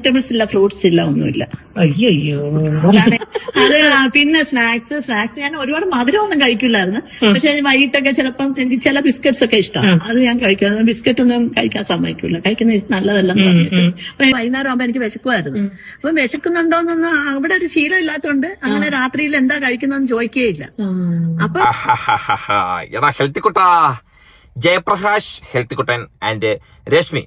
Vegetables ഇല്ല, fruits ഇല്ല, ഒന്നുമില്ല. അയ്യോ അത് പിന്നെ സ്നാക്സ് ഞാൻ ഒരുപാട് മധുരമൊന്നും കഴിക്കില്ലായിരുന്നു. പക്ഷെ വൈകിട്ടൊക്കെ ചിലപ്പം എനിക്ക് ചില ബിസ്ക്കറ്റ്സ് ഒക്കെ ഇഷ്ടമാണ്. അത് ഞാൻ കഴിക്കും. ബിസ്ക്കറ്റ് ഒന്നും കഴിക്കാൻ സമ്മതിക്കില്ല, കഴിക്കുന്ന നല്ലതല്ലെന്ന് പറഞ്ഞിട്ട്. അപ്പൊ വൈകുന്നേരം ആകുമ്പോ എനിക്ക് വിശക്കുമായിരുന്നു. അപ്പൊ വിശക്കുന്നുണ്ടോന്നൊന്നും അവിടെ ഒരു ശീലം ഇല്ലാത്തതുകൊണ്ട് അങ്ങനെ രാത്രിയിൽ എന്താ കഴിക്കുന്നതെന്ന് ചോദിക്കുകയില്ല. അപ്പൊ എടാ ഹെൽത്തിക്കുട്ടാ, ജയപ്രകാശ് ഹെൽത്തിക്കുട്ടൻ ആൻഡ് രശ്മി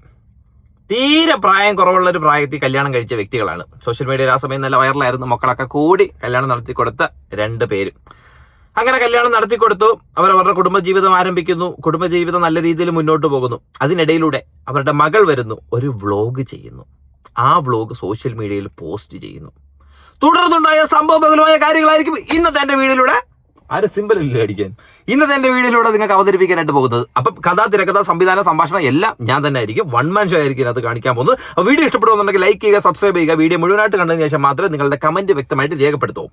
തീരെ പ്രായം കുറവുള്ള ഒരു പ്രായത്തിൽ കല്യാണം കഴിച്ച വ്യക്തികളാണ്. സോഷ്യൽ മീഡിയയിൽ ആ സമയം നല്ല വൈറലായിരുന്നു. മക്കളൊക്കെ കൂടി കല്യാണം നടത്തി കൊടുത്ത 2 പേരും. അങ്ങനെ കല്യാണം നടത്തി കൊടുത്തു. അവരവരുടെ കുടുംബജീവിതം ആരംഭിക്കുന്നു. കുടുംബജീവിതം നല്ല രീതിയിൽ മുന്നോട്ട് പോകുന്നു. അതിനിടയിലൂടെ അവരുടെ മകൾ വരുന്നു, ഒരു വ്ളോഗ് ചെയ്യുന്നു. ആ വ്ളോഗ് സോഷ്യൽ മീഡിയയിൽ പോസ്റ്റ് ചെയ്യുന്നു. തുടർന്നുണ്ടായ സംഭവബഹുലമായ കാര്യങ്ങളായിരിക്കും ഇന്നത്തെ എന്റെ വീഡിയോയിലൂടെ സിമ്പിൾ ഇല്ല അടിക്കാൻ ഇന്നത്തെ എന്റെ വീഡിയോയിലൂടെ നിങ്ങൾക്ക് അവതരിപ്പിക്കാനായിട്ട് പോകുന്നത്. അപ്പം കഥ, തിരക്കഥ, സംവിധാന, സംഭാഷണം എല്ലാം ഞാൻ തന്നെ ആയിരിക്കും. 1 man ഷോ ആയിരിക്കും അത് കാണിക്കാൻ പോകുന്നത്. അപ്പോൾ വീഡിയോ ഇഷ്ടപ്പെടുന്നുണ്ടെങ്കിൽ ലൈക്ക് ചെയ്യുക, സബ്സ്ക്രൈബ് ചെയ്യുക. വീഡിയോ മുഴുവനായിട്ട് കണ്ടതിന് ശേഷം മാത്രമേ നിങ്ങളുടെ കമന്റ് വ്യക്തമായിട്ട് രേഖപ്പെടുത്തൂ.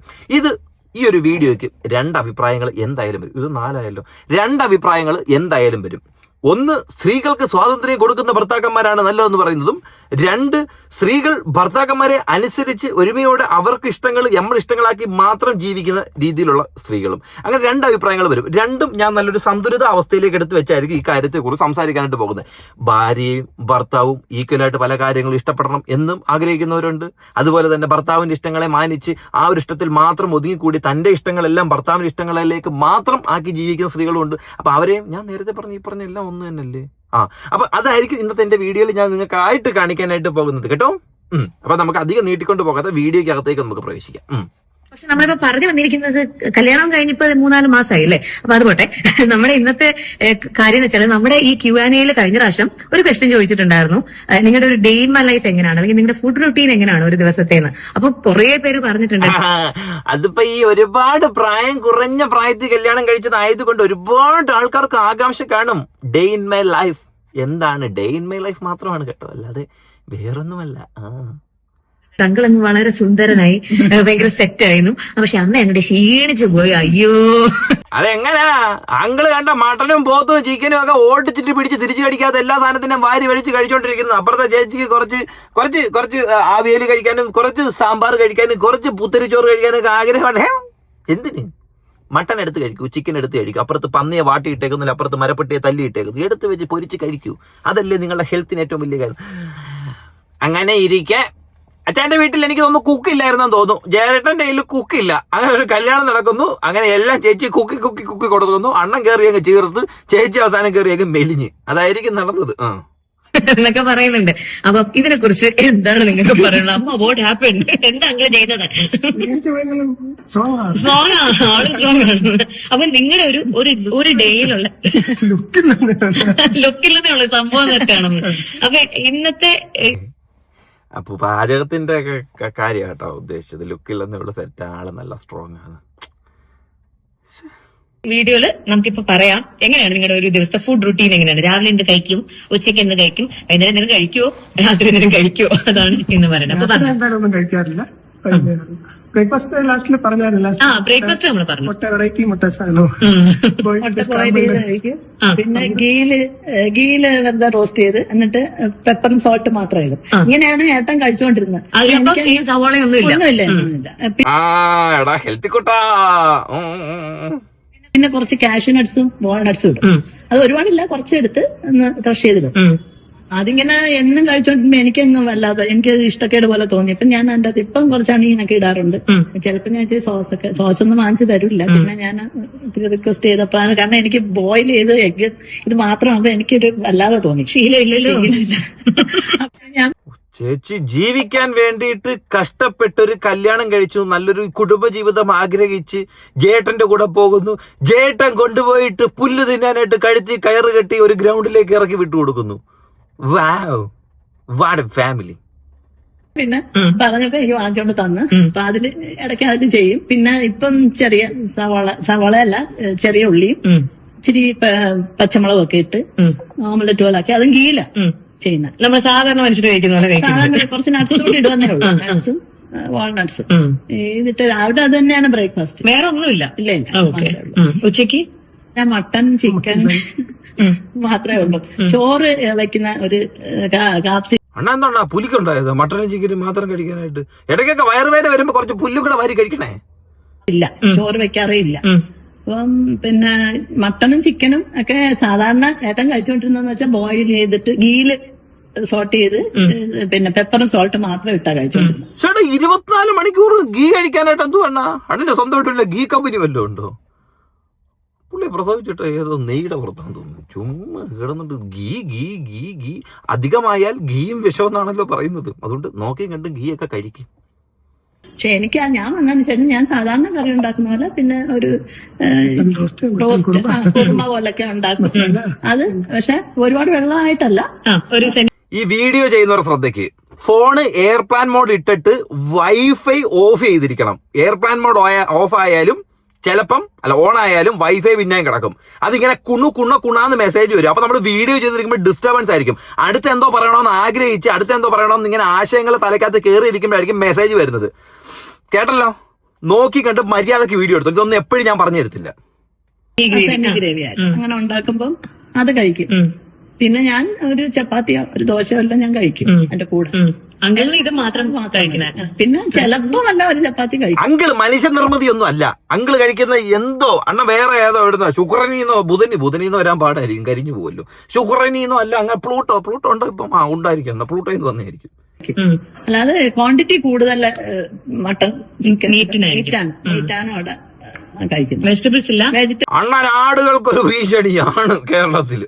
ഈ ഒരു വീഡിയോയ്ക്ക് 2 അഭിപ്രായങ്ങൾ എന്തായാലും വരും. ഇത് 4 ആയല്ലോ. 2 അഭിപ്രായങ്ങൾ എന്തായാലും വരും. 1, സ്ത്രീകൾക്ക് സ്വാതന്ത്ര്യം കൊടുക്കുന്ന ഭർത്താക്കന്മാരാണ് നല്ലതെന്ന് പറയുന്നതും. 2, സ്ത്രീകൾ ഭർത്താക്കന്മാരെ അനുസരിച്ച് ഒരുമയോടെ അവർക്ക് ഇഷ്ടങ്ങൾ നമ്മൾ ഇഷ്ടങ്ങളാക്കി മാത്രം ജീവിക്കുന്ന രീതിയിലുള്ള സ്ത്രീകളും. അങ്ങനെ 2 അഭിപ്രായങ്ങൾ വരും. രണ്ടും ഞാൻ നല്ലൊരു സന്തുലിത അവസ്ഥയിലേക്ക് എടുത്ത് വെച്ചായിരിക്കും ഈ കാര്യത്തെക്കുറിച്ച് സംസാരിക്കാനായിട്ട് പോകുന്നത്. ഭാര്യയും ഭർത്താവും ഈക്വലായിട്ട് പല കാര്യങ്ങളും ഇഷ്ടപ്പെടണം എന്നും ആഗ്രഹിക്കുന്നവരുണ്ട്. അതുപോലെ തന്നെ ഭർത്താവിന്റെ ഇഷ്ടങ്ങളെ മാനിച്ച് ആ ഒരു ഇഷ്ടത്തിൽ മാത്രം ഒതുങ്ങിക്കൂടി തന്റെ ഇഷ്ടങ്ങളെല്ലാം ഭർത്താവിന്റെ ഇഷ്ടങ്ങളിലേക്ക് മാത്രം ആക്കി ജീവിക്കുന്ന സ്ത്രീകളുമുണ്ട്. അപ്പൊ അവരെയും ഞാൻ നേരത്തെ പറഞ്ഞ എല്ലാം ഒന്ന് തന്നെയല്ലേ. അപ്പൊ അതായിരിക്കും ഇന്നത്തെ എന്റെ വീഡിയോയിൽ ഞാൻ നിങ്ങൾക്കായിട്ട് കാണിക്കാനായിട്ട് പോകുന്നത് കേട്ടോ. അപ്പൊ നമുക്ക് അധികം നീട്ടിക്കൊണ്ട് പോകാതെ വീഡിയോയ്ക്ക് അകത്തേക്ക് നമുക്ക് പ്രവേശിക്കാം. പക്ഷെ നമ്മളിപ്പോ പറഞ്ഞു വന്നിരിക്കുന്നത് കല്യാണം കഴിഞ്ഞിപ്പോ 3-4 മാസമായി അല്ലേ. അപ്പൊ അതുപോട്ടെ, നമ്മുടെ ഇന്നത്തെ കാര്യം എന്ന് വെച്ചാൽ നമ്മുടെ ഈ Q&Aയിൽ കഴിഞ്ഞ പ്രാവശ്യം ഒരു ക്വസ്റ്റ്യൻ ചോദിച്ചിട്ടുണ്ടായിരുന്നു, നിങ്ങളുടെ ഒരു ഡേ ഇൻ മൈ ലൈഫ് എങ്ങനെയാണ്, അല്ലെങ്കിൽ നിങ്ങളുടെ ഫുഡ് റുട്ടീൻ എങ്ങനെയാണ് ഒരു ദിവസത്തേന്ന്. അപ്പൊ കുറെ പേര് പറഞ്ഞിട്ടുണ്ട്. അതിപ്പോ ഈ ഒരുപാട് പ്രായം കുറഞ്ഞ പ്രായത്തിൽ കല്യാണം കഴിച്ചതായതുകൊണ്ട് ഒരുപാട് ആൾക്കാർക്ക് ആകാംക്ഷ കാണും. ഡേ ഇൻ മൈ ലൈഫ് എന്താണ്? ഡേ ഇൻ മൈ ലൈഫ് മാത്രമാണ് കേട്ടോ, അല്ലാതെ വേറൊന്നുമല്ല. അങ്കിൾ അങ്ങ് വളരെ സുന്ദരനായി, ഭയങ്കര സെറ്റ് ആയിരുന്നു. പക്ഷെ അന്ന് അങ്ങോട്ട് ക്ഷീണിച്ചു പോയി. അയ്യോ, അതെങ്ങനാ? അങ്കിള് കണ്ട മട്ടനും പോത്തും ചിക്കനും ഒക്കെ ഓടിച്ചിട്ട് പിടിച്ച് തിരിച്ചു കടിക്കാതെ എല്ലാ സാധനത്തിനും വാരി വലിച്ച് കഴിച്ചോണ്ടിരിക്കുന്നു. അപ്പുറത്തെ ചേച്ചിക്ക് കുറച്ച് ആവിയൽ കഴിക്കാനും കുറച്ച് സാമ്പാർ കഴിക്കാനും കുറച്ച് പുത്തരിച്ചോറ് കഴിക്കാനും ഒക്കെ ആഗ്രഹമാണ്. എന്തിന്? മട്ടൻ എടുത്ത് കഴിക്കൂ, ചിക്കൻ എടുത്ത് കഴിക്കൂ, അപ്പുറത്ത് പന്നിയെ വാട്ടിയിട്ടേക്കുന്നില്ല, അപ്പുറത്ത് മരപ്പെട്ടിയെ തല്ലിയിട്ടേക്കുന്നു, എടുത്ത് വെച്ച് പൊരിച്ച് കഴിക്കൂ. അതല്ലേ നിങ്ങളുടെ ഹെൽത്തിന് ഏറ്റവും വലിയ കാര്യം. അങ്ങനെ ഇരിക്കെ അച്ഛൻ്റെ വീട്ടിൽ എനിക്ക് തോന്നുന്നു കുക്കില്ലായിരുന്നെന്ന് തോന്നുന്നു. ജയരേട്ടൻ്റെ കയ്യിൽ കുക്കില്ല. അങ്ങനെ ഒരു കല്യാണം നടക്കുന്നു. അങ്ങനെ എല്ലാം ചേച്ചി കുക്കി കൊടുക്കുന്നു. അണ്ണൻ കയറിയങ്ങ് ചീർത്ത്, ചേച്ചി അവസാനം കയറിയങ്ങ് മെലിഞ്ഞ്. അതായിരിക്കും നടന്നത് എന്നൊക്കെ പറയുന്നുണ്ട്. അപ്പൊ ഇതിനെ കുറിച്ച് എന്താണ് നിങ്ങൾക്ക് പറയുന്നത്? അമ്മ വാട്ട് ഹാപ്പൻഡ്? എന്താ അങ്ങനെ ചെയ്തത്? സ്ട്രോങ് ആണ്. അപ്പൊ നിങ്ങളുടെ ഒരു ഡേയിലുള്ള ലുക്കില്ലെന്നുള്ള സംഭവം തെറ്റാണെന്ന്. അപ്പൊ ഇന്നത്തെ അപ്പൊ പാചകത്തിന്റെ കാര്യം കേട്ടോ ഉദ്ദേശിച്ചത്. ലുക്കില്ലെന്നുള്ള സെറ്റ്, ആള് നല്ല സ്ട്രോങ് ആണ്. വീഡിയോയില് നമുക്കിപ്പോ പറയാം എങ്ങനെയാണ് നിങ്ങളുടെ ഒരു ദിവസത്തെ ഫുഡ് റുട്ടീൻ എങ്ങനെയാണ്. രാവിലെ എന്ത് കഴിക്കും, ഉച്ചയ്ക്ക് എന്ത് കഴിക്കും, വൈകുന്നേരം എന്തെങ്കിലും കഴിക്കുവോ, രാത്രി എന്തെങ്കിലും കഴിക്കുവോ, അതാണ് ഇന്ന് പറയുന്നത്. അപ്പൊ എന്തായാലും കഴിക്കാറില്ല. ബ്രേക്ക്ഫാസ്റ്റ് ലാസ്റ്റില് പറഞ്ഞായിരുന്നു. ബ്രേക്ക്ഫാസ്റ്റ് നമ്മൾ പറഞ്ഞു മുട്ട വെറൈറ്റി മുട്ട സാധനം, പിന്നെ ഗീല് വെറുതെ റോസ്റ്റ് ചെയ്ത് എന്നിട്ട് പെപ്പറും സോൾട്ട് മാത്രമേ ഇടും. ഇങ്ങനെയാണ് ഏട്ടൻ കഴിച്ചുകൊണ്ടിരുന്നത്. സവോളയൊന്നുമില്ല. പിന്നെ കുറച്ച് കാഷ്യൂ നട്ട്സും വാൾനട്ട്സും ഇടും. അത് ഒരുപാടില്ല, കുറച്ചെടുത്ത് ഒന്ന് ക്രഷ് ചെയ്തിടും. അതിങ്ങനെ എന്നും കഴിച്ചോണ്ടിരുമ്പോ എനിക്കങ്ങ് വല്ലാതെ എനിക്ക് ഇഷ്ടക്കേട് പോലെ തോന്നി. അപ്പൊ ഞാൻ അതിന്റെ അത് ഇപ്പം കുറച്ചാണ് ഇതിനൊക്കെ ഇടാറുണ്ട്. ചിലപ്പോ ഞാൻ ഇച്ചിരി സോസൊന്നും വാങ്ങിച്ചു തരില്ല. പിന്നെ ഞാൻ റിക്വസ്റ്റ് ചെയ്തപ്പോഴാണ്, കാരണം എനിക്ക് ബോയിൽ ചെയ്ത് എഗ് ഇത് മാത്രമാകുമ്പോ എനിക്കൊരു വല്ലാതെ തോന്നി. ശീലമില്ലല്ലോ. ഞാൻ ചേച്ചി ജീവിക്കാൻ വേണ്ടിയിട്ട് കഷ്ടപ്പെട്ടൊരു കല്യാണം കഴിച്ചു, നല്ലൊരു കുടുംബജീവിതം ആഗ്രഹിച്ച് ജേട്ടന്റെ കൂടെ പോകുന്നു. ജേട്ടൻ കൊണ്ടുപോയിട്ട് പുല്ല് തിന്നാനായിട്ട് കഴുത്തി കയറ് കെട്ടി ഒരു ഗ്രൗണ്ടിലേക്ക് ഇറക്കി വിട്ടുകൊടുക്കുന്നു. വാവ്, വാട്ട് എ ഫാമിലി. പിന്നെ പറഞ്ഞപ്പോ എനിക്ക് വാങ്ങിച്ചോണ്ട് തന്ന്. അപ്പൊ അതില് ഇടയ്ക്ക് അതില് ചെയ്യും. പിന്നെ ഇപ്പം ചെറിയ സവാളയല്ല, ചെറിയ ഉള്ളിയും ഇച്ചിരി പച്ചമുളകും ഒക്കെ ഇട്ട് ഓംലെറ്റ് പോലാക്കി അതും ഗീല ചെയ്യുന്ന നമ്മൾ സാധാരണ മനുഷ്യർ കഴിക്കുന്ന കുറച്ച് നട്ട്സ് കൂടി ഇടുവന്നേ ഉള്ളൂ. നട്ട്സും വാൾനട്ട്സും ഇതിട്ട് അവിടെ അത് തന്നെയാണ് ബ്രേക്ക്ഫാസ്റ്റ്. വേറെ ഒന്നുമില്ല. ഇല്ല. ഉച്ചക്ക് ഞാൻ മട്ടൻ, ചിക്കൻ മാത്രമേ ഉള്ളൂ. ചോറ് വയ്ക്കുന്ന ഒരു കാപ്സി അണ്ണ എന്താണ് പുലിക്കുണ്ടായത് മട്ടനും ചിക്കനും മാത്രം കഴിക്കാനായിട്ട്? ഇടയ്ക്കൊക്കെ വയറുവേദന വരുമ്പോ കുറച്ച് പുല്ലും കൂടെ വാരി കഴിക്കണേ. ഇല്ല, ചോറ് വെക്കാറേ ഇല്ല. അപ്പം പിന്നെ മട്ടനും ചിക്കനും ഒക്കെ സാധാരണ ഏട്ടൻ കഴിച്ചുകൊണ്ടിരുന്നെന്ന് വെച്ചാൽ ബോയിൽ ചെയ്തിട്ട് ഗീല് സോട്ട് ചെയ്ത് പിന്നെ പെപ്പറും സോൾട്ടും മാത്രം ഇട്ടാ കഴിച്ചോണ്ടിരുന്നത്. ചേട്ടാ 24 മണിക്കൂർ ഗീ കഴിക്കാനായിട്ട് എന്ത് വേണ്ട? അണ്ണന്റെ സ്വന്തമായിട്ടുള്ള ഗീ കമ്പനി വല്ലതും ഉണ്ടോ? പുള്ളി പ്രസവിച്ചിട്ട് ഏതോ നെയ്യുടെ പുറത്താന്ന് തോന്നുന്നു. ചുമ്മാ കിടന്നിട്ട് ഗീ ഗീ ഗീ ഗീ അധികമായാൽ ഗീയും വിഷമെന്നാണല്ലോ പറയുന്നത്. അതുകൊണ്ട് നോക്കിയും കണ്ട് ഗീ ഒക്കെ കഴിക്കും. പക്ഷെ എനിക്ക് ഞാൻ വന്നതിന് ശേഷം ഞാൻ സാധാരണ കറി ഉണ്ടാക്കുന്ന പോലെ പിന്നെ ഒരു റോസ്റ്റ് കുറുമ പോലൊക്കെ ഉണ്ടാക്കും. അത് പക്ഷെ ഒരുപാട് വെള്ളമായിട്ടല്ല. ഈ വീഡിയോ ചെയ്യുന്നവർ ശ്രദ്ധയ്ക്ക്, ഫോണ് എയർപ്ലാൻ മോഡ് ഇട്ടിട്ട് വൈഫൈ ഓഫ് ചെയ്തിരിക്കണം. എയർപ്ലാൻ മോഡ് ഓഫ് ആയാലും ചിലപ്പം ഓൺ ആയാലും വൈഫൈ പിന്നെയും കിടക്കും. അതിങ്ങനെ കുണ്ണാന്ന് മെസ്സേജ് വരും. അപ്പൊ നമ്മൾ വീഡിയോ ചെയ്തിരിക്കുമ്പോൾ ഡിസ്റ്റർബൻസ് ആയിരിക്കും. അടുത്ത എന്തോ പറയണമെന്ന് ആഗ്രഹിച്ച് അടുത്ത എന്തോ പറയണമെന്ന് ഇങ്ങനെ ആശയങ്ങൾ തലക്കകത്ത് കയറിയിരിക്കുമ്പോഴായിരിക്കും മെസ്സേജ് വരുന്നത്. കേട്ടല്ലോ, നോക്കി കണ്ട് മര്യാദക്ക് വീഡിയോ എടുത്തു. ഇതൊന്നും എപ്പോഴും ഞാൻ പറഞ്ഞു തരത്തില്ല. ഗ്രേവി അങ്ങനെ ഉണ്ടാക്കുമ്പം അത് കഴിക്കും. പിന്നെ ഞാൻ ഒരു ചപ്പാത്തിയോ ഒരു ദോശയോ എല്ലാം ഞാൻ കഴിക്കും എന്റെ കൂടെ. അങ്കിളിന് ഇത് മാത്രം കഴിക്കുന്നത്. പിന്നെ ചിലപ്പോ നല്ല ഒരു ചപ്പാത്തി കഴിക്കും. അങ്കിള് മനുഷ്യ നിർമ്മിതി ഒന്നും അല്ല. അങ്കിള് കഴിക്കുന്ന എന്തോ അണ്ണ വേറെ ഏതോ എവിടുന്ന ശുക്രനീന്നോ ബുധനീന്നോ വരാൻ പാടായിരിക്കും, കരിഞ്ഞു പോവല്ലോ. ശുക്രനീന്നോ അല്ല, അങ്ങനെ പ്ലൂട്ടോ ഉണ്ടോ ഇപ്പം? ഉണ്ടായിരിക്കും. എന്നാ പ്ലൂട്ടോന്ന് വന്നായിരിക്കും. അല്ലാതെ ക്വാണ്ടിറ്റി കൂടുതൽ മട്ടൺ ചിക്കൻ മീറ്റാണ് അവിടെ കഴിക്കുന്നത്. വെജിറ്റബിൾസ് ഇല്ല. അണ്ണൻ ആടുകൾക്കൊരു ഭീഷണിയാണ് കേരളത്തിൽ.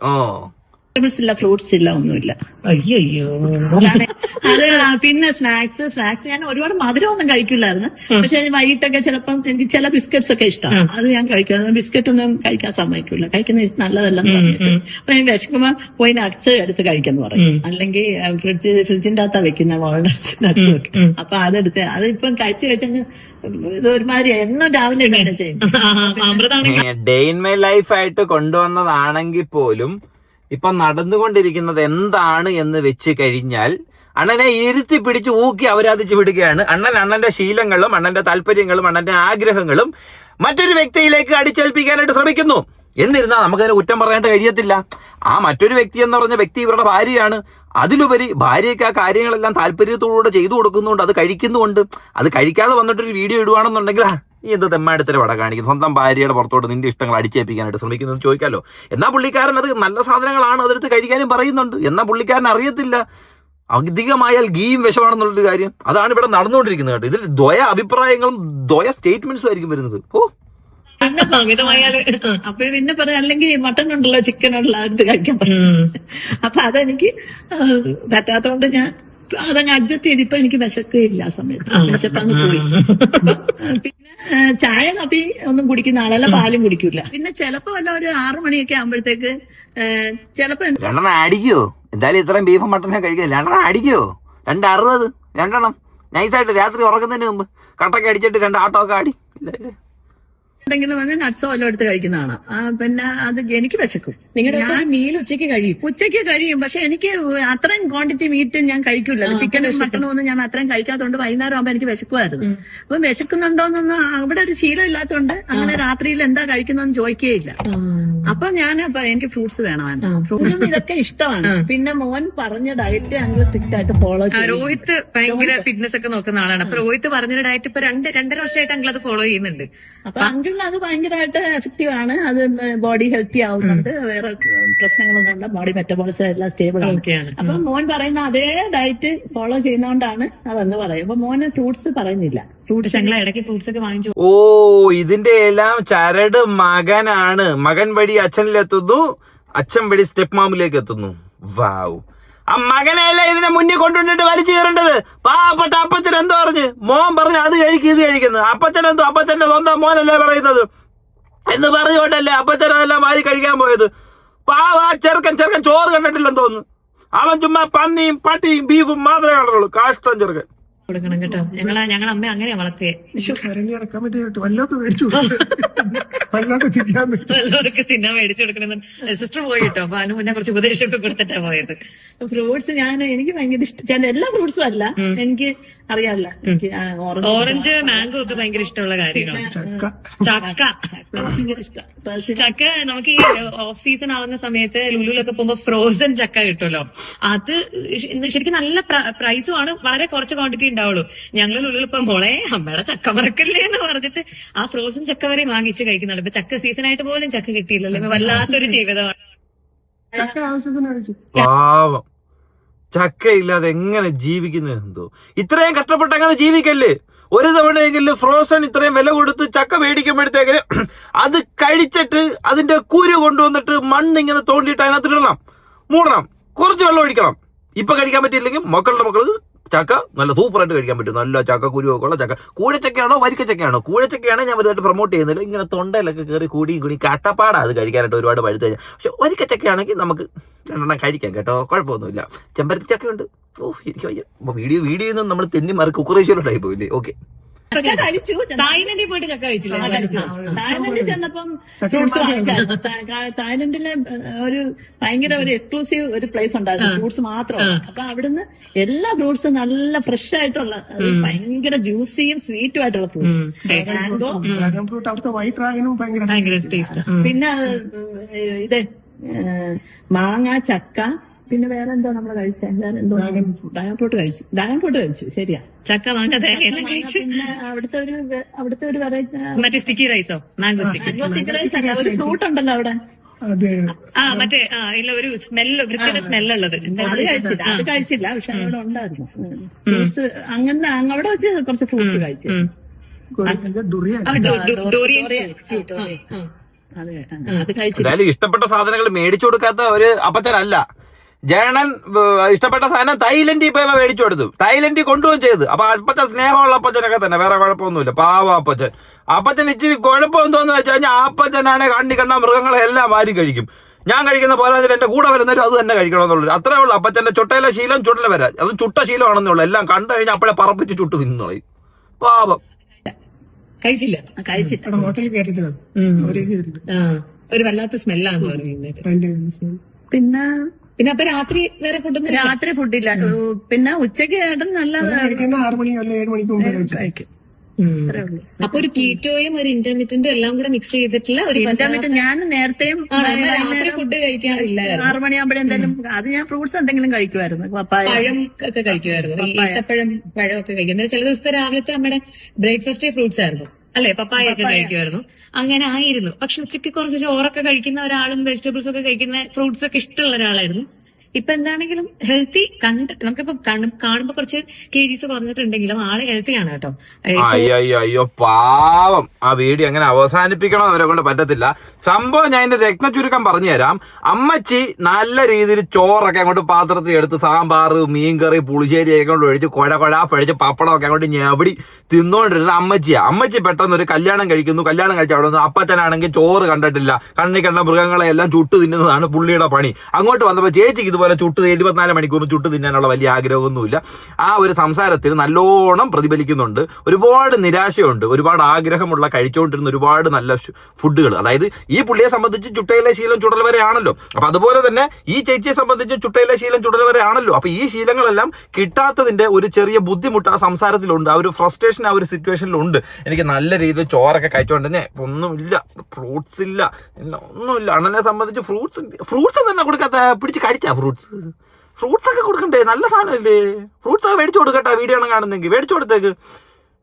വെജിറ്റബിൾസ് ഇല്ല, ഫ്രൂട്ട്സ് ഇല്ല, ഒന്നുമില്ല. അയ്യോ. അത് പിന്നെ സ്നാക്സ് ഞാൻ ഒരുപാട് മധുരമൊന്നും കഴിക്കില്ലായിരുന്നു. പക്ഷെ വൈകിട്ടൊക്കെ ചിലപ്പം എനിക്ക് ചില ബിസ്ക്കറ്റ്സ് ഒക്കെ ഇഷ്ടമാണ്. അത് ഞാൻ കഴിക്കും. ബിസ്ക്കറ്റ് ഒന്നും കഴിക്കാൻ സമ്മതിക്കില്ല, കഴിക്കുന്ന നല്ലതല്ലെന്ന് പറഞ്ഞിട്ട്. അപ്പൊ എനിക്ക് വിശക്കുമ്പോ പോയി നട്ട്സ് എടുത്ത് കഴിക്കുന്നു പറയും. അല്ലെങ്കിൽ ഫ്രിഡ്ജിന്റെ അകത്താ വെക്കുന്ന വാൾനട്ട്സ് നട്ട്സ് വെക്കും. അപ്പൊ അതെടുത്ത് അതിപ്പം കഴിച്ച് ഇത് ഒരുമാതിരി എന്നും രാവിലെ ഇങ്ങനെ ചെയ്യും. ഡേ ഇൻ മൈ ലൈഫ് ആയിട്ട് കൊണ്ടുവന്നതാണെങ്കിൽ പോലും ഇപ്പൊ നടന്നുകൊണ്ടിരിക്കുന്നത് എന്താണ് എന്ന് വെച്ച് കഴിഞ്ഞാൽ അണ്ണനെ ഇരുത്തി പിടിച്ച് ഊക്കി അവരാധിച്ച് വിടുകയാണ്. അണ്ണന്റെ ശീലങ്ങളും അണ്ണന്റെ താല്പര്യങ്ങളും അണ്ണന്റെ ആഗ്രഹങ്ങളും മറ്റൊരു വ്യക്തിയിലേക്ക് അടിച്ചേൽപ്പിക്കാനായിട്ട് ശ്രമിക്കുന്നു. എന്നിരുന്നാൽ നമുക്കതിനെ കുറ്റം പറയാനായിട്ട് കഴിയത്തില്ല. ആ മറ്റൊരു വ്യക്തി എന്ന് പറഞ്ഞ വ്യക്തി ഇവരുടെ ഭാര്യയാണ്. അതിലുപരി ഭാര്യയ്ക്ക് ആ കാര്യങ്ങളെല്ലാം താല്പര്യത്തോടുകൂടെ ചെയ്തു കൊടുക്കുന്നുണ്ട്, അത് കഴിക്കുന്നുണ്ട്. അത് കഴിക്കാതെ വന്നിട്ടൊരു വീഡിയോ ഇടുവാണെന്നുണ്ടെങ്കിൽ ഈ എന്ത് തെമ്മാടിത്തര വട കാണിക്കുന്നു, സ്വന്തം ഭാര്യയുടെ പുറത്തോട്ട് നിന്റെ ഇഷ്ടങ്ങൾ അടിച്ചേൽപ്പിക്കാനായിട്ട് ശ്രമിക്കുന്നു എന്ന് ചോദിക്കാമല്ലോ. എന്നാൽ പുള്ളിക്കാരൻ അത് നല്ല സാധനങ്ങളാണ്, അതെടുത്ത് കഴിക്കാനും പറയുന്നുണ്ട്. എന്നാൽ പുള്ളിക്കാരൻ അറിയത്തില്ല അധികമായാൽ ഗീയും വിഷമാണെന്നുള്ളൊരു കാര്യം. അതാണ് ഇവിടെ നടന്നുകൊണ്ടിരിക്കുന്നത് കേട്ടോ. ഇതിൽ ദ്വയ അഭിപ്രായങ്ങളും ദ്വയ സ്റ്റേറ്റ്മെന്റ്സും ആയിരിക്കും വരുന്നത്. അപ്പൊ പിന്നെ പറയാം, അല്ലെങ്കിൽ മട്ടൺ ഉണ്ടല്ലോ ചിക്കൻ ഉണ്ടല്ലോ അതെടുത്ത് കഴിക്കാൻ പറയും. അപ്പൊ അതെനിക്ക് പറ്റാത്തോണ്ട് ഞാൻ അതങ്ങ് അഡ്ജസ്റ്റ് ചെയ്തിപ്പോ എനിക്ക് വിശക്കുകയില്ല. ആ സമയത്ത് വിശപ്പങ്ങ് പോയി. പിന്നെ ചായ കാപ്പി ഒന്നും കുടിക്കുന്ന ആളല്ല, പാലും കുടിക്കൂല. പിന്നെ ചിലപ്പോ വല്ല ഒരു 6 മണിയൊക്കെ ആകുമ്പോഴത്തേക്ക് ചിലപ്പോ അടിക്കോ, എന്തായാലും ഇത്രയും ബീഫും മട്ടനെ കഴിക്കുക, 2 അടിക്കോ, 2.60 2 നൈസായിട്ട് രാത്രി ഉറങ്ങുന്നതിന് മുമ്പ് കട്ടൊക്കെ അടിച്ചിട്ട് 2 ആട്ടോ ഒക്കെ ആടി. ഇല്ല എന്തെങ്കിലും വന്ന് നട്ട്സോ വല്ലതും എടുത്ത് കഴിക്കുന്നതാണ്. പിന്നെ അത് എനിക്ക് വിശക്കും. നിങ്ങളുടെ മീൽ ഉച്ചയ്ക്ക് കഴിയും. പക്ഷെ എനിക്ക് അത്രയും ക്വാണ്ടിറ്റി മീറ്റ് ഞാൻ കഴിക്കൂല. ചിക്കനും മട്ടനും ഒന്നും ഞാൻ അത്രയും കഴിക്കാത്തതുകൊണ്ട് വൈകുന്നേരം ആകുമ്പോ എനിക്ക് വിശക്കുമായിരുന്നു. അപ്പൊ വിശക്കുന്നുണ്ടോന്നൊന്നും അവിടെ ഒരു ശീലം ഇല്ലാത്തതുകൊണ്ട് അങ്ങനെ രാത്രിയിൽ എന്താ കഴിക്കുന്നതെന്ന് ചോദിക്കുകയില്ല. അപ്പൊ എനിക്ക് ഫ്രൂട്ട്സ് വേണമായിരുന്നു. ഫ്രൂട്ട്സ് ഇതൊക്കെ ഇഷ്ടമാണ്. പിന്നെ മോൻ പറഞ്ഞ ഡയറ്റ് ഞങ്ങൾ സ്ട്രിക്റ്റ് ആയിട്ട് ഫോളോ ചെയ്യും. രോഹിത് ഭയങ്കര ഫിറ്റ്നസ് ഒക്കെ നോക്കുന്ന ആളാണ്. അപ്പൊ രോഹിത് പറഞ്ഞ ഡയറ്റ് ഇപ്പൊ 2.5 വർഷമായിട്ട് അങ്കിൾ അത് ഫോളോ ചെയ്യുന്നുണ്ട്. അപ്പൊ അങ്കിളിന് അത് ഭയങ്കരമായിട്ട് എഫക്റ്റീവ് ആണ്. അത് ബോഡി ഹെൽത്തി ആവുന്നുണ്ട്, വേറെ പ്രശ്നങ്ങളൊന്നും ഇല്ല, ബോഡി മെറ്റബോളിസം എല്ലാം സ്റ്റേബിൾ ആണ്. അപ്പൊ മോൻ പറയുന്ന അതേ ഡയറ്റ് ഫോളോ ചെയ്യുന്നോണ്ടാണ് അതെന്ന് പറയും. അപ്പൊ മോന് ഫ്രൂട്ട്സ് പറയുന്നില്ല. ഫ്രൂട്ട്സ് ഇടയ്ക്ക് ഫ്രൂട്ട്സ് ഒക്കെ വാങ്ങിച്ചു. ഇതിന്റെ എല്ലാം ചരട് മകനാണ്. മകൻ വഴി അച്ഛനിലെത്തുന്നു, അച്ഛൻ വഴി സ്റ്റെപ്പ് മാമിലേക്ക് എത്തുന്നു. വാവ്. ആ മകനെയല്ല ഇതിനെ മുന്നിൽ കൊണ്ടുവന്നിട്ട് വലിച്ചു കയറേണ്ടത്. പാവപ്പെട്ട അപ്പച്ചൻ എന്തോ പറഞ്ഞ് മോൻ പറഞ്ഞ് അത് കഴിക്കും ഇത് കഴിക്കുന്നത്. അപ്പച്ചനെന്തോ അപ്പച്ചന്റെ സ്വന്തം മോനല്ലേ പറയുന്നത് എന്ന് പറഞ്ഞുകൊണ്ടല്ലേ അപ്പച്ചനെല്ലാം വാരി കഴിക്കാൻ പോയത്. പാവ ചെറുക്കൻ ചോറ് കണ്ടിട്ടില്ലെന്ന് തോന്നുന്നു. അവൻ ചുമ്മാ പന്നിയും പട്ടിയും ബീഫും മാത്രമേ കണ്ടുള്ളൂ. കാഷ്ടം ചെറുക്കൻ. കൊടുക്കണം കേട്ടോ. ഞങ്ങളെ അമ്മ അങ്ങനെയാ വളർത്തിയെ. കരഞ്ഞ് ഇറക്കാൻ പറ്റിയിട്ട് വല്ലാത്ത മേടിച്ചു വല്ലാത്ത തിരിയാൻ പറ്റും. വല്ലവർക്ക് തിന്നാൻ മേടിച്ചു കൊടുക്കണമെന്ന് സിസ്റ്റർ പോയി കേട്ടോ. അപ്പൊ അതിന് മുന്നേ കുറച്ച് ഉപദേശമൊക്കെ കൊടുത്തിട്ടാ പോയത്. ഫ്രൂട്ട്സ് എനിക്ക് ഭയങ്കര ഇഷ്ടം. എല്ലാ ഫ്രൂട്ട്സും അല്ല, എനിക്ക് അറിയാമല്ല. എനിക്ക് ഓറഞ്ച് മാംഗോ ഒക്കെ ഭയങ്കര ഇഷ്ടമുള്ള കാര്യങ്ങളാണ്. ചക്ക ഭയങ്കര ഇഷ്ടം. ചക്ക നമുക്ക് ഈ ഓഫ് സീസൺ ആവുന്ന സമയത്ത് ലുലുലൊക്കെ പോകുമ്പോ ഫ്രോസൺ ചക്ക കിട്ടുമല്ലോ. അത് ശരിക്കും നല്ല പ്രൈസും ആണ്. വളരെ കുറച്ച് ക്വാണ്ടിറ്റി ഉണ്ടാവുള്ളൂ. ഞങ്ങൾ ലുലുവിൽ ഇപ്പൊ മോളെ അമ്മയുടെ ചക്ക മറക്കല്ലേ എന്ന് പറഞ്ഞിട്ട് ആ ഫ്രോസൺ ചക്ക വരെ വാങ്ങിച്ച് കഴിക്കുന്നുള്ളൂ. ഇപ്പൊ ചക്ക സീസൺ ആയിട്ട് പോലും ചക്ക കിട്ടിയില്ലല്ലോ. ഇപ്പൊ വല്ലാത്തൊരു ജീവിതമാണ്. ചക്ക ആവശ്യത്തിന് കഴിച്ചു. പാവം ചക്ക ഇല്ലാതെ എങ്ങനെ ജീവിക്കുന്നത് എന്തോ. ഇത്രയും കഷ്ടപ്പെട്ട് അങ്ങനെ ജീവിക്കല്ലേ. ഒരു തവണയെങ്കിലും ഫ്രോസൺ ഇത്രയും വില കൊടുത്ത് ചക്ക മേടിക്കുമ്പോഴത്തേക്കിന് അത് കഴിച്ചിട്ട് അതിന്റെ കുരു കൊണ്ടുവന്നിട്ട് മണ്ണിങ്ങനെ തോണ്ടിയിട്ട് അതിനകത്തിടണം, മൂടണം, കുറച്ച് വെള്ളം ഒഴിക്കണം. ഇപ്പൊ കഴിക്കാൻ പറ്റിയില്ലെങ്കിൽ മക്കളുടെ മക്കൾക്ക് ചക്ക നല്ല സൂപ്പറായിട്ട് കഴിക്കാൻ പറ്റും. നല്ല ചക്ക കുരുവൊക്കെ ഉള്ള ചക്ക. കൂഴച്ചക്കയാണോ വരിക്കച്ചക്കയാണോ? കൂഴച്ചക്കയാണോ ഞാൻ വലുതായിട്ട് പ്രൊമോട്ട് ചെയ്യുന്നില്ല. ഇങ്ങനെ തൊണ്ടയിലൊക്കെ കയറി കൂടി കട്ടപ്പാടാ അത് കഴിക്കാനായിട്ട് ഒരുപാട് പഴുത്ത് കഴിഞ്ഞാൽ. പക്ഷെ വരിക്കച്ചക്കയാണെങ്കിൽ നമുക്ക് രണ്ടെണ്ണം കഴിക്കാം കേട്ടോ, കുഴപ്പമൊന്നുമില്ല. ചെമ്പരത്തി ചക്കയുണ്ട്. എനിക്ക് വയ്യ. അപ്പൊ വീഡിയോ നമ്മൾ തെന്നി മാറി കുക്കറേശ്വരോട്ടായി പോയില്ലേ. ഓക്കെ, കഴിച്ചു. തായ്ലൻഡിൽ പോയിട്ട് ചക്ക കഴിച്ചില്ല. തായ്ലൻഡിൽ ചെന്നപ്പം ഫ്രൂട്ട്സ് വാങ്ങിച്ചായിരുന്നു. തായ്ലൻഡിലെ ഒരു ഭയങ്കര ഒരു എക്സ്ക്ലൂസീവ് ഒരു പ്ലേസ് ഉണ്ടായിരുന്നു, ഫ്രൂട്ട്സ് മാത്രം. അപ്പൊ അവിടുന്ന് എല്ലാ ഫ്രൂട്ട്സും നല്ല ഫ്രഷ് ആയിട്ടുള്ള ഭയങ്കര ജ്യൂസിയും സ്വീറ്റും ആയിട്ടുള്ള ഫ്രൂട്ട്സ്. മാംഗോ, ഡ്രാഗൺ ഫ്രൂട്ട്, അവിടുത്തെ വൈറ്റ് ഡ്രാഗനും ഭയങ്കര ടേസ്റ്റ്. പിന്നെ ഇത് മാങ്ങ, ചക്ക, പിന്നെ വേറെ എന്തോ നമ്മള് കഴിച്ച ഡ്രാഗൺ ഫ്രൂട്ട് കഴിച്ചു. ശരിയാ, ചക്ക മാങ്ങ തേങ്ങ എല്ലാം കഴിച്ചു. പിന്നെ അവിടുത്തെ ഒരു വെറൈറ്റി മറ്റേ സ്റ്റിക്കി റൈസോ? മാംഗോ സ്റ്റിക്കി റൈസ് അല്ല, ഒരു ഫ്രൂട്ട് ഉണ്ടല്ലോ അവിടെ. അതെ, മറ്റേ ഇല്ല ഒരു സ്മെല്ല്, വൃത്തിയുടെ സ്മെല്ലുള്ളത്. അത് കഴിച്ചില്ല. പക്ഷെ അവിടെ ഉണ്ടായിരുന്നു ഫ്രൂട്ട്സ്. അങ്ങനെ അവിടെ വെച്ച് കുറച്ച് ഫ്രൂട്ട്സ് കഴിച്ചു. ഡുറിയൻ. അത് കഴിച്ചു. എന്തായാലും ഇഷ്ടപ്പെട്ട സാധനങ്ങൾ മേടിച്ചു കൊടുക്കാത്ത ഒരു അപ്പച്ചനല്ല ജയണൻ. ഇഷ്ടപ്പെട്ട സാധനം തായ്ലൻഡിൽ പോയി മേടിച്ചു കൊടുത്തു, തായ്ലൻഡിൽ കൊണ്ടുപോകും ചെയ്ത്. അപ്പൊ അപ്പച്ചൻ സ്നേഹമുള്ള അപ്പച്ചനൊക്കെ തന്നെ, വേറെ കുഴപ്പമൊന്നുമില്ല. പാവ അപ്പച്ചൻ ഇച്ചിരി കുഴപ്പം എന്തോന്ന് വെച്ച് കഴിഞ്ഞാൽ അപ്പച്ചനാണ് കണ്ട മൃഗങ്ങളെ എല്ലാം വാരി കഴിക്കും. ഞാൻ കഴിക്കുന്ന പോരാതിൽ എന്റെ കൂടെ വരുന്നവരും അത് തന്നെ കഴിക്കണമെന്നുള്ളൂ. അത്രേ ഉള്ളൂ അപ്പച്ചന്റെ. ചുട്ടയിലെ ശീലം ചുടല വരാ, അതും ചുട്ട ശീലമാണെന്നേ ഉള്ളൂ. എല്ലാം കണ്ടു കഴിഞ്ഞാൽ അപ്പോഴെ പറപ്പിച്ച് ചുട്ട് തിന്നുള്ളൂ. പാവം കഴിച്ചില്ല. ഹോട്ടലിൽ കയറ്റത്തില്ല, ഒരു വല്ലാത്ത സ്മെല്ലാന്ന് പറയുന്നത്. പിന്നെ അപ്പൊ രാത്രി വേറെ ഫുഡില്ല. പിന്നെ ഉച്ചയ്ക്ക് നല്ല 6 മണി അല്ലെ 7 മണിക്ക് മുമ്പ് കഴിക്കും. അപ്പൊ ഒരു കീറ്റോയും ഒരു ഇന്റർമീഡിയറ്റും എല്ലാം കൂടെ മിക്സ് ചെയ്തിട്ടുള്ള ഒരു ഇന്റർമീഡിയറ്റ്. ഞാൻ നേരത്തെയും രാത്രി ഫുഡ് കഴിക്കാറില്ല. 6 മണിയാകുമ്പോഴേ എന്തെങ്കിലും അത് ഞാൻ ഫ്രൂട്ട്സ് എന്തെങ്കിലും കഴിക്കുമായിരുന്നു. പപ്പായ, പഴം ഒക്കെ കഴിക്കുമായിരുന്നു. ഈത്തപ്പഴം, പഴമൊക്കെ കഴിക്കും. ചില ദിവസത്തെ രാവിലത്തെ നമ്മുടെ ബ്രേക്ക്ഫാസ്റ്റ് ഫ്രൂട്ട്സ് ആയിരുന്നു അല്ലെ, പപ്പായ ഒക്കെ കഴിക്കുമായിരുന്നു. അങ്ങനെ ആയിരുന്നു. പക്ഷെ ഉച്ചയ്ക്ക് കുറച്ച് ചോറൊക്കെ കഴിക്കുന്ന ഒരാളും വെജിറ്റബിൾസ് ഒക്കെ കഴിക്കുന്ന ഫ്രൂട്ട്സ് ഒക്കെ ഇഷ്ടമുള്ള ഒരാളായിരുന്നു. ഇപ്പൊ എന്താണെങ്കിലും ഹെൽത്തി കണ്ടിട്ട് നമുക്കിപ്പോ കാണുമ്പോ കുറച്ച് kgs കുറഞ്ഞിട്ടുണ്ടെങ്കിലും ആള് ഹെൽത്തിയാണ് കേട്ടോ. അയ്യോ പാവം. ആ വീഡിയോ അങ്ങനെ അവസാനിപ്പിക്കണം അവരെ കൊണ്ട് പറ്റത്തില്ല. സംഭവം ഞാൻ എന്റെ രത്ന ചുരുക്കം പറഞ്ഞു തരാം. അമ്മച്ചി നല്ല രീതിയിൽ ചോറൊക്കെ അങ്ങോട്ട് പാത്രത്തിൽ എടുത്ത് സാമ്പാർ, മീൻകറി, പുളിശ്ശേരി ഒക്കെ കൊണ്ട് ഒഴിച്ച് കുഴ പഴിച്ച് പപ്പടമൊക്കെ അങ്ങോട്ട് ഞെവടി തിന്നോണ്ടിരുന്ന അമ്മച്ചിയാ. അമ്മച്ചി പെട്ടെന്ന് ഒരു കല്യാണം കഴിക്കുന്നു. കല്യാണം കഴിച്ച അവിടെ നിന്ന് അപ്പച്ചനാണെങ്കിൽ ചോറ് കണ്ടിട്ടില്ല, കണ്ണി കണ്ട മൃഗങ്ങളെ എല്ലാം ചുട്ട് തിന്നുന്നതാണ് പുള്ളിയുടെ പണി. അങ്ങോട്ട് വന്നപ്പോൾ ചേച്ചിക്ക് ഇതുപോലെ ചുട്ട് 24 മണിക്കൂർ ചുട്ട് തിന്നാനുള്ള വലിയ ആഗ്രഹമൊന്നുമില്ല. ആ ഒരു സംസാരത്തിൽ നല്ലോണം പ്രതിഫലിക്കുന്നുണ്ട്. ഒരുപാട് നിരാശയുണ്ട്. ഒരുപാട് ആഗ്രഹമുള്ള കഴിച്ചുകൊണ്ടിരുന്ന ഒരുപാട് നല്ല ഫുഡുകൾ. അതായത് ഈ പുള്ളിയെ സംബന്ധിച്ച് ചുട്ടയിലെ ശീലം ചുടൽ വരെ ആണല്ലോ. അപ്പൊ അതുപോലെ തന്നെ ഈ ചേച്ചിയെ സംബന്ധിച്ച് ചുട്ടയിലെ ശീലം ചുടൽ വരെ ആണല്ലോ. അപ്പൊ ഈ ശീലങ്ങളെല്ലാം കിട്ടാത്തതിന്റെ ഒരു ചെറിയ ബുദ്ധിമുട്ട് ആ സംസാരത്തിലുണ്ട്. ആ ഒരു ഫ്രസ്ട്രേഷൻ ആ ഒരു സിറ്റുവേഷനിലുണ്ട്. എനിക്ക് നല്ല രീതിയിൽ ചോറൊക്കെ കഴിച്ചുകൊണ്ടിരുന്നേ ഒന്നുമില്ല, ഫ്രൂട്ട്സ് ഇല്ല, ഒന്നുമില്ല. അണ്ണനെ സംബന്ധിച്ച് ഫ്രൂട്ട്സ് തന്നെ കൊടുക്കാത്ത പിടിച്ച് കഴിച്ചാ ഫ്രൂട്ട്സ് ഒക്കെ കൊടുക്കണ്ടേ? നല്ല സാധനമല്ലേ? ഫ്രൂട്ട്സ് ഒക്കെ മേടിച്ചു കൊടുക്കട്ടെ. വീഡിയോ ആണ് കാണുന്നെങ്കിൽ മേടിച്ചു കൊടുത്തേക്ക്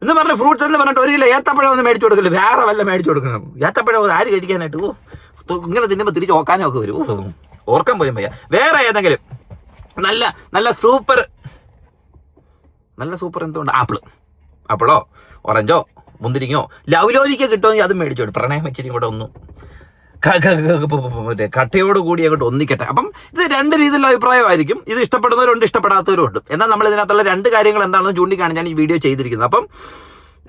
എന്ന് പറഞ്ഞ ഫ്രൂട്ട്സ് എന്ന് പറഞ്ഞിട്ട് 1 കിലോ ഏത്തപ്പഴം ഒന്നും മേടിച്ചു കൊടുക്കില്ല, വേറെ വല്ല മേടിച്ചു കൊടുക്കണം. ഏത്തപ്പഴം ആര് കഴിക്കാനായിട്ട്? ഇങ്ങനെ തിന്നുമ്പോൾ തിരിച്ച് ഓക്കാനൊക്കെ വരും. ഓർക്കാൻ പോലും വയ്യ. വേറെ ഏതെങ്കിലും നല്ല സൂപ്പർ എന്തുകൊണ്ട് ആപ്പിളോ ഓറഞ്ചോ മുന്തിരിങ്ങോ ലൗലോലിക്ക കിട്ടുമെങ്കിൽ അതും മേടിച്ചു കൊടുക്കും. പ്രണയം വെച്ചിരിക്കും കൂടെ ഒന്നും കട്ടയോട് കൂടി അങ്ങോട്ട് ഒന്നിക്കട്ടെ. അപ്പം ഇത് 2 രീതിയിലുള്ള അഭിപ്രായമായിരിക്കും. ഇത് ഇഷ്ടപ്പെടുന്നവരുണ്ട്, ഇഷ്ടപ്പെടാത്തവരും ഉണ്ട്. എന്നാൽ നമ്മൾ ഇതിനകത്തുള്ള 2 കാര്യങ്ങൾ എന്താണെന്ന് ചൂണ്ടിക്കാണിച്ചാണ് ഈ വീഡിയോ ചെയ്തിരിക്കുന്നത്. അപ്പം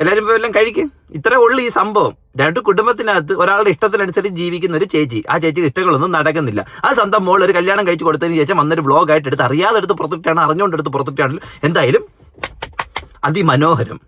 എല്ലാവരും ഇപ്പോൾ എല്ലാം കഴിക്കും. ഇത്രേ ഉള്ളൂ ഈ സംഭവം. 2 കുടുംബത്തിനകത്ത് ഒരാളുടെ ഇഷ്ടത്തിനനുസരിച്ച് ജീവിക്കുന്ന ഒരു ചേച്ചി. ആ ചേച്ചിക്ക് ഇഷ്ടങ്ങളൊന്നും നടക്കുന്നില്ല. അത് സ്വന്തം മോൾ ഒരു കല്യാണം കഴിച്ച് കൊടുത്തതിന് ശേഷം വന്നൊരു വ്ളോഗായിട്ട് എടുത്ത് അറിയാതെ എടുത്ത് പുറത്തിട്ടാണ്, അറിഞ്ഞുകൊണ്ടെടുത്ത് പുറത്തിട്ടാണെങ്കിലും എന്തായാലും അതിമനോഹരം.